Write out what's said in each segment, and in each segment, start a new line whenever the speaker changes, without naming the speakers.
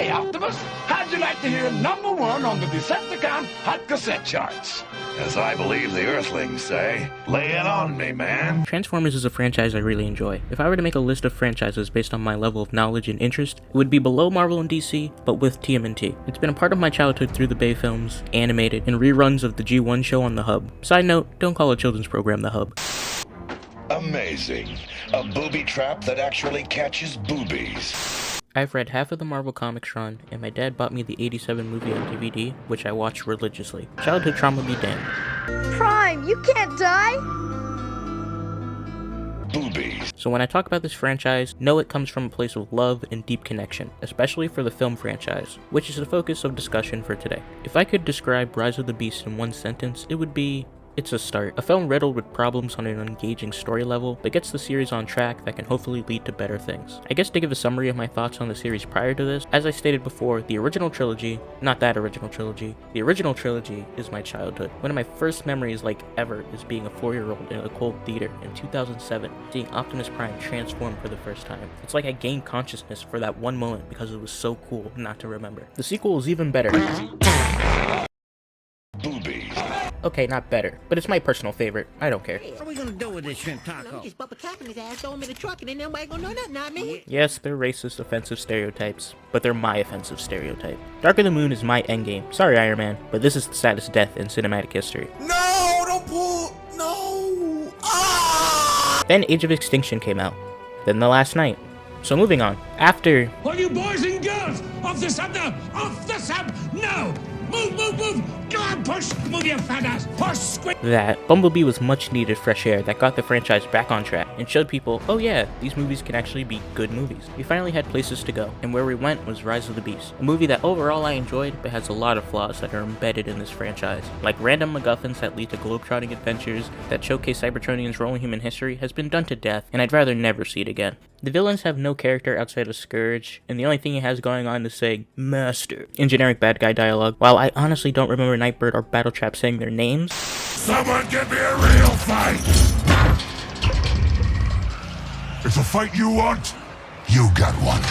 Hey Optimus, how'd you like to hear number one on the Decepticon Hot Cassette charts?
As I believe the Earthlings say, lay it on me, man.
Transformers is a franchise I really enjoy. If I were to make a list of franchises based on my level of knowledge and interest, it would be below Marvel and DC, but with TMNT. It's been a part of my childhood through the Bay films, animated, and reruns of the G1 show on the Hub. Side note, don't call a children's program the Hub.
Amazing. A booby trap that actually catches boobies.
I've read half of the Marvel Comics run, and my dad bought me the '87 movie on DVD, which I watched religiously. Childhood trauma be damned.
Prime, you can't die!
Boobies.
So when I talk about this franchise, know it comes from a place of love and deep connection, especially for the film franchise, which is the focus of discussion for today. If I could describe Rise of the Beast in one sentence, it would be, it's a start. A film riddled with problems on an engaging story level, but gets the series on track that can hopefully lead to better things. I guess to give a summary of my thoughts on the series prior to this, as I stated before, the original trilogy, not that original trilogy, the original trilogy is my childhood. One of my first memories ever is being a 4-year-old in a cold theater in 2007, seeing Optimus Prime transform for the first time. It's like I gained consciousness for that one moment because it was so cool not to remember. The sequel is even better.
Boobies.
Okay, not better, but it's my personal favorite. I don't care.
What are we gonna do with this shrimp taco?
Just bump a cap in his ass, throw him in the truck, and then nobody gonna know nothing, not me.
Yes, they're racist, offensive stereotypes, but they're my offensive stereotype. Dark of the Moon is my endgame. Sorry, Iron Man, but this is the saddest death in cinematic history.
No, don't pull, no. Ah!
Then Age of Extinction came out. Then The Last Night. So moving on. After
All you boys and girls, off the sub now! Off the sub! No! Move, move, move! Go on, push! Move your fat ass! Push, squeeze!
that, Bumblebee was much needed fresh air that got the franchise back on track and showed people, oh yeah, these movies can actually be good movies. We finally had places to go, and where we went was Rise of the Beast, a movie that overall I enjoyed, but has a lot of flaws that are embedded in this franchise. Like random MacGuffins that lead to globetrotting adventures that showcase Cybertronians' role in human history has been done to death, and I'd rather never see it again. The villains have no character outside of Scourge, and the only thing he has going on is saying, Master, in generic bad guy dialogue. While I honestly don't remember Nightbird or Battletrap saying their names,
Someone give me a real fight! It's a fight you want? You got one.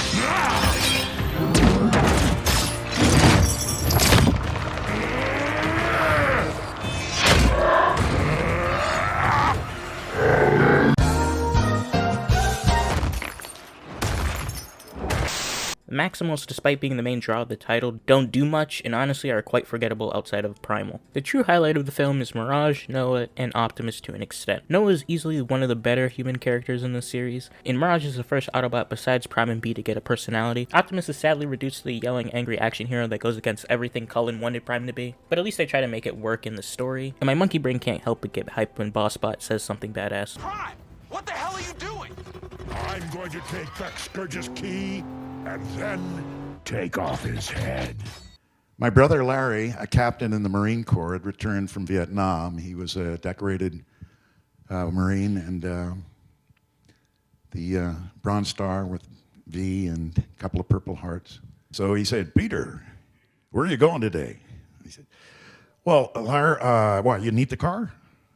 the Maximals, despite being the main draw of the title, don't do much and honestly are quite forgettable outside of Primal. The true highlight of the film is Mirage, Noah, and Optimus to an extent. Noah is easily one of the better human characters in the series, and Mirage is the first Autobot besides Prime and B to get a personality. Optimus is sadly reduced to the yelling, angry action hero that goes against everything Cullen wanted Prime to be, but at least they try to make it work in the story, and my monkey brain can't help but get hyped when Bossbot says something badass.
Prime, what the hell are you doing?
I'm going to take back Scourge's key and then take off his head.
My brother Larry, a captain in the Marine Corps, had returned from Vietnam. He was a decorated Marine, and the Bronze Star with V and a couple of Purple Hearts. So he said, "Peter, where are you going today?" He said, "Well, Larry, what, you need the car?"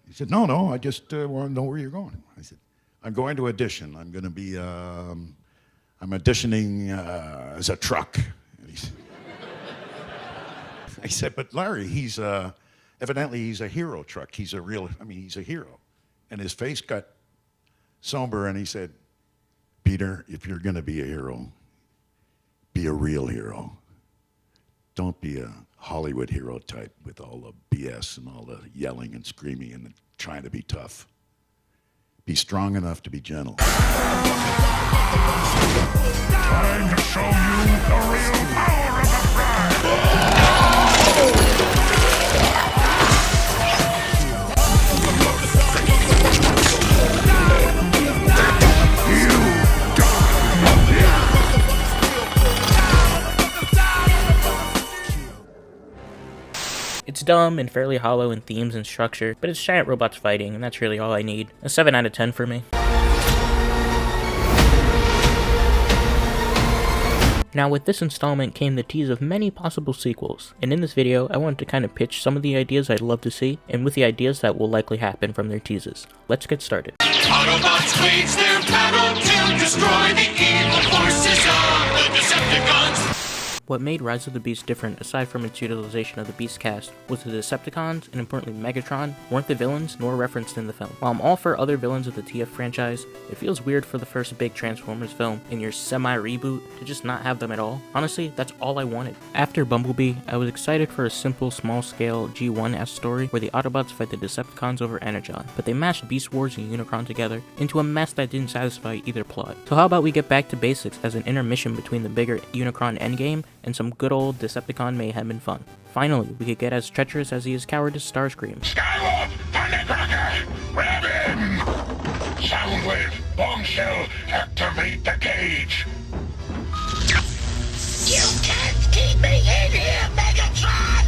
He said, No, I just want to know where you're going." I said, "I'm going to audition. I'm going to be, I'm auditioning as a truck." And he said, I said, "But Larry, he's, evidently he's a hero truck. He's a real, he's a hero." And his face got somber and he said, "Peter, if you're going to be a hero, be a real hero. Don't be a Hollywood hero type with all the BS and all the yelling and screaming and trying to be tough. Be strong enough to be gentle."
Time to show you the real power of the Prime!
It's dumb and fairly hollow in themes and structure, but it's giant robots fighting, and that's really all I need. A 7 out of 10 for me. Now with this installment came the tease of many possible sequels, and in this video I wanted to kind of pitch some of the ideas I'd love to see, and with the ideas that will likely happen from their teases. Let's get started.
Autobots wage their battle to destroy the evil forces of the Decepticons.
What made Rise of the Beast different, aside from its utilization of the Beast cast, was the Decepticons, and importantly Megatron, weren't the villains nor referenced in the film. While I'm all for other villains of the TF franchise, it feels weird for the first big Transformers film in your semi-reboot to just not have them at all. Honestly, that's all I wanted. After Bumblebee, I was excited for a simple, small-scale G1-esque story where the Autobots fight the Decepticons over Energon, but they mashed Beast Wars and Unicron together into a mess that didn't satisfy either plot. So how about we get back to basics as an intermission between the bigger Unicron endgame and some good old Decepticon mayhem and fun. Finally, we could get as treacherous as he is coward as Starscream.
Skylo, Thundercracker, grab him! Soundwave, bombshell, activate the cage! You can't keep me in here, Megatron!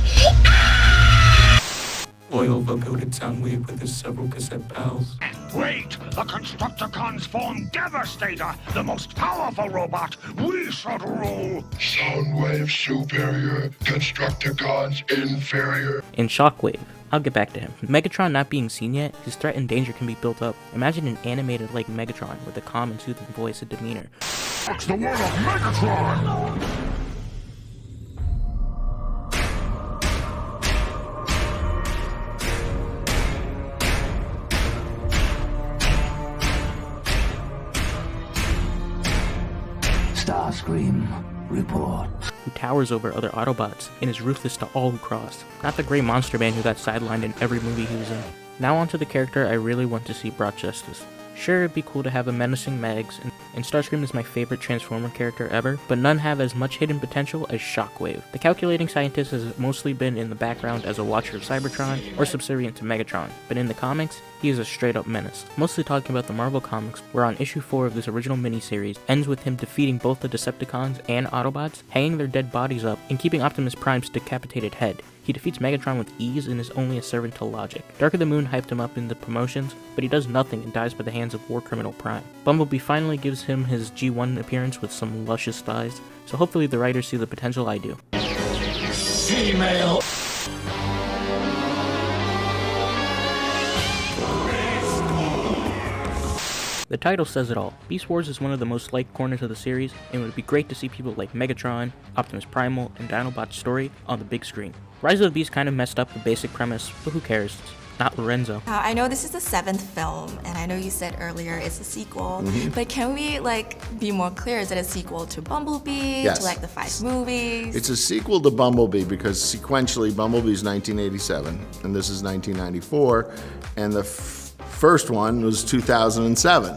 Loyal vocoder Soundwave with his several cassette pals.
Wait! The Constructicons form Devastator, the most powerful robot! We should rule! Soundwave superior, Constructicons inferior.
In Shockwave, I'll get back to him. Megatron not being seen yet, his threat and danger can be built up. Imagine an animated like Megatron with a calm and soothing voice and demeanor.
It's the word of Megatron!
Starscream, report.
Who towers over other Autobots and is ruthless to all who cross. Not the gray monster man who got sidelined in every movie he was in. Now onto the character I really want to see brought justice. Sure, it'd be cool to have a menacing Megs, and Starscream is my favorite Transformer character ever, but none have as much hidden potential as Shockwave. The calculating scientist has mostly been in the background as a watcher of Cybertron or subservient to Megatron, but in the comics, he is a straight-up menace. Mostly talking about the Marvel comics, where on issue 4 of this original miniseries ends with him defeating both the Decepticons and Autobots, hanging their dead bodies up, and keeping Optimus Prime's decapitated head. He defeats Megatron with ease and is only a servant to logic. Dark of the Moon hyped him up in the promotions, but he does nothing and dies by the hands of war criminal Prime. Bumblebee finally gives him his G1 appearance with some luscious thighs, so hopefully the writers see the potential I do.
Female!
The title says it all. Beast Wars is one of the most liked corners of the series, and it would be great to see people like Megatron, Optimus Primal, and Dinobot's story on the big screen. Rise of the Beast kind of messed up the basic premise, but who cares? It's not Lorenzo.
I know this is the 7th film, and I know you said earlier it's a sequel, but can we be more clear? Is it a sequel to Bumblebee,
Yes.
to the 5 movies?
It's a sequel to Bumblebee because sequentially Bumblebee's 1987 and this is 1994, and the first one was 2007.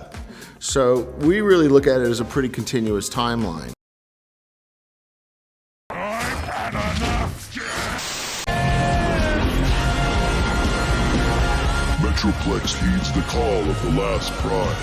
So we really look at it as a pretty continuous timeline.
Metroplex heeds the call of the last Prime.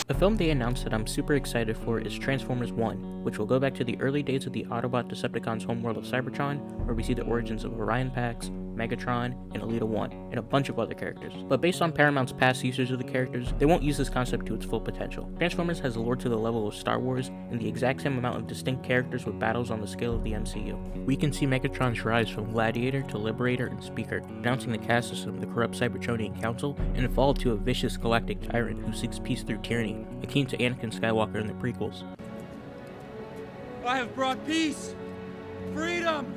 The film they announced that I'm super excited for is Transformers 1, which will go back to the early days of the Autobot Decepticons homeworld of Cybertron, where we see the origins of Orion Pax, Megatron, and Elita 1, and a bunch of other characters. But based on Paramount's past usage of the characters, they won't use this concept to its full potential. Transformers has lore to the level of Star Wars, and the exact same amount of distinct characters with battles on the scale of the MCU. We can see Megatron's rise from Gladiator to Liberator and Speaker, announcing the caste system, the corrupt Cybertronian Council, and a fall to a vicious galactic tyrant who seeks peace through tyranny, akin to Anakin Skywalker in the prequels.
I have brought peace, freedom,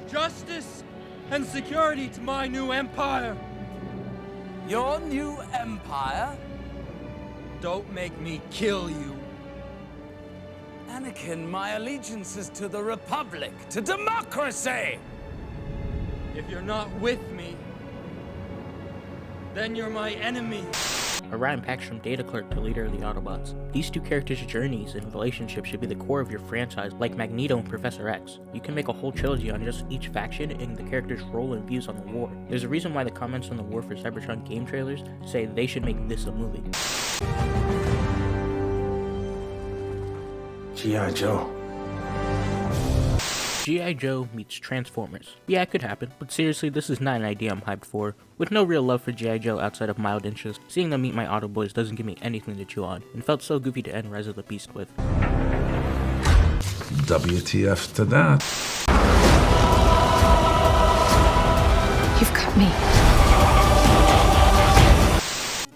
justice, and security to my new empire.
Your new empire?
Don't make me kill you.
Anakin, my allegiance is to the Republic, to democracy!
If you're not with me, then you're my enemy.
Orion Pax from Data Clerk to leader of the Autobots. These two characters' journeys and relationships should be the core of your franchise, like Magneto and Professor X. You can make a whole trilogy on just each faction and the characters' role and views on the war. There's a reason why the comments on the War for Cybertron game trailers say they should make this a movie.
G.I. Joe.
G.I. Joe meets Transformers. Yeah, it could happen, but seriously, this is not an idea I'm hyped for. With no real love for G.I. Joe outside of mild interest, seeing them meet my Auto Boys doesn't give me anything to chew on, and felt so goofy to end Rise of the Beast with.
WTF to that.
You've got me.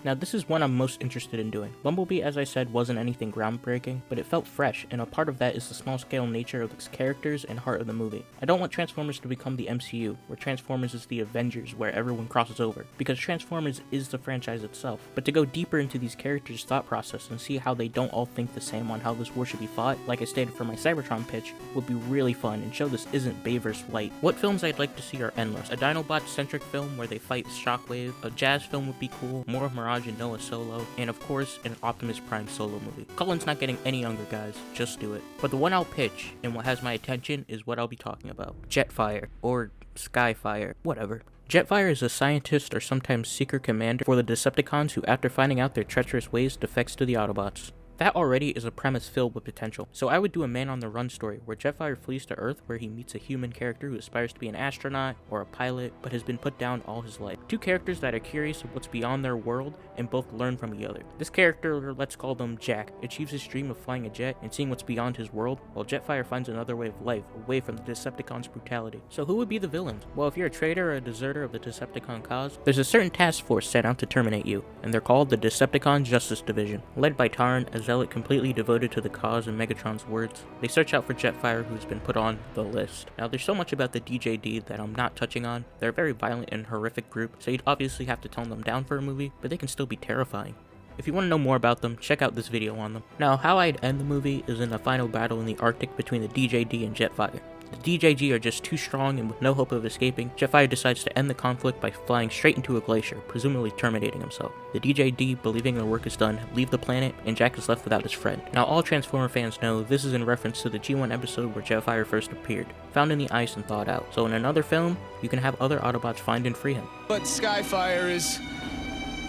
Now this is one I'm most interested in doing. Bumblebee, as I said, wasn't anything groundbreaking, but it felt fresh, and a part of that is the small scale nature of its characters and heart of the movie. I don't want Transformers to become the MCU, where Transformers is the Avengers where everyone crosses over, because Transformers is the franchise itself. But to go deeper into these characters' thought process and see how they don't all think the same on how this war should be fought, like I stated for my Cybertron pitch, would be really fun and show this isn't Bay vs. Light. What films I'd like to see are endless. A Dinobot-centric film where they fight Shockwave, a Jazz film would be cool, more of Mirage and Noah solo, and of course, an Optimus Prime solo movie. Cullen's not getting any younger, guys. Just do it. But the one I'll pitch, and what has my attention, is what I'll be talking about. Jetfire, or Skyfire, whatever. Jetfire is a scientist or sometimes secret commander for the Decepticons who, after finding out their treacherous ways, defects to the Autobots. That already is a premise filled with potential, so I would do a Man on the Run story where Jetfire flees to Earth where he meets a human character who aspires to be an astronaut or a pilot but has been put down all his life. Two characters that are curious of what's beyond their world and both learn from the other. This character, let's call them Jack, achieves his dream of flying a jet and seeing what's beyond his world, while Jetfire finds another way of life away from the Decepticons' brutality. So who would be the villains? Well, if you're a traitor or a deserter of the Decepticon cause, there's a certain task force sent out to terminate you, and they're called the Decepticon Justice Division. Led by Taran, a zealot completely devoted to the cause in Megatron's words, they search out for Jetfire, who's been put on the list. Now, there's so much about the DJD that I'm not touching on. They're a very violent and horrific group, so you'd obviously have to tone them down for a movie, but they can still be terrifying. If you want to know more about them, check out this video on them. Now, how I'd end the movie is in a final battle in the Arctic between the DJD and Jetfire. The DJG are just too strong, and with no hope of escaping, Jetfire decides to end the conflict by flying straight into a glacier, presumably terminating himself. The DJD, believing their work is done, leave the planet, and Jack is left without his friend. Now, all Transformer fans know this is in reference to the G1 episode where Jetfire first appeared, found in the ice and thawed out. So in another film, you can have other Autobots find and free him.
But Skyfire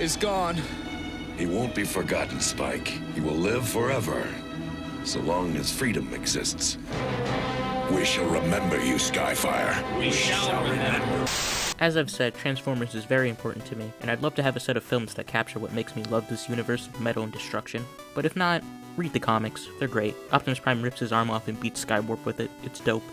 is gone.
He won't be forgotten, Spike. He will live forever, so long as freedom exists. We shall remember you, Skyfire. We shall remember.
As I've said, Transformers is very important to me, and I'd love to have a set of films that capture what makes me love this universe of metal and destruction. But if not, read the comics. They're great. Optimus Prime rips his arm off and beats Skywarp with it. It's dope.